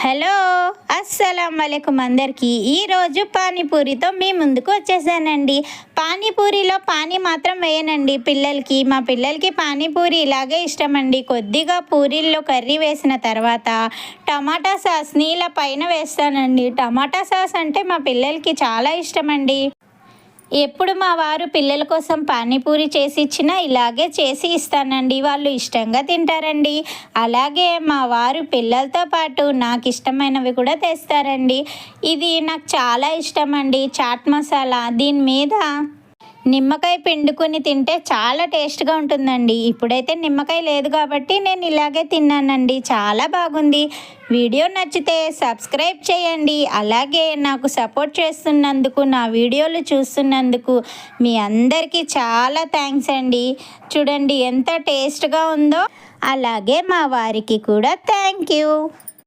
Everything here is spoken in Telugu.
హలో అస్సలం వాలేకుం అందరికీ. ఈరోజు పానీపూరితో మీ ముందుకు వచ్చేసానండి. పానీపూరిలో పానీ మాత్రం వేయనండి మా పిల్లలకి పానీపూరి ఇలాగే ఇష్టమండి. కొద్దిగా పూరీల్లో కర్రీ వేసిన తర్వాత టమాటా సాస్ని ఇలా పైన వేస్తానండి. టమాటా సాస్ అంటే మా పిల్లలకి చాలా ఇష్టమండి. ఎప్పుడు మా వారు పిల్లల కోసం పానీపూరి చేసి ఇచ్చినా ఇలాగే చేసి ఇస్తానండి. వాళ్ళు ఇష్టంగా తింటారండి. అలాగే మా వారు పిల్లలతో పాటు నాకు ఇష్టమైనవి కూడా తెస్తారండి. ఇది నాకు చాలా ఇష్టమండి. చాట్ మసాలా దీని మీద నిమ్మకాయ పిండుకొని తింటే చాలా టేస్ట్గా ఉంటుందండి. ఇప్పుడైతే నిమ్మకాయ లేదు కాబట్టి నేను ఇలాగే తిన్నానండి. చాలా బాగుంది. వీడియో నచ్చితే సబ్స్క్రైబ్ చేయండి. అలాగే నాకు సపోర్ట్ చేస్తున్నందుకు, నా వీడియోలు చూస్తున్నందుకు మీ అందరికీ చాలా థ్యాంక్స్ అండి. చూడండి ఎంత టేస్ట్గా ఉందో. అలాగే మా వారికి కూడా థ్యాంక్ యూ.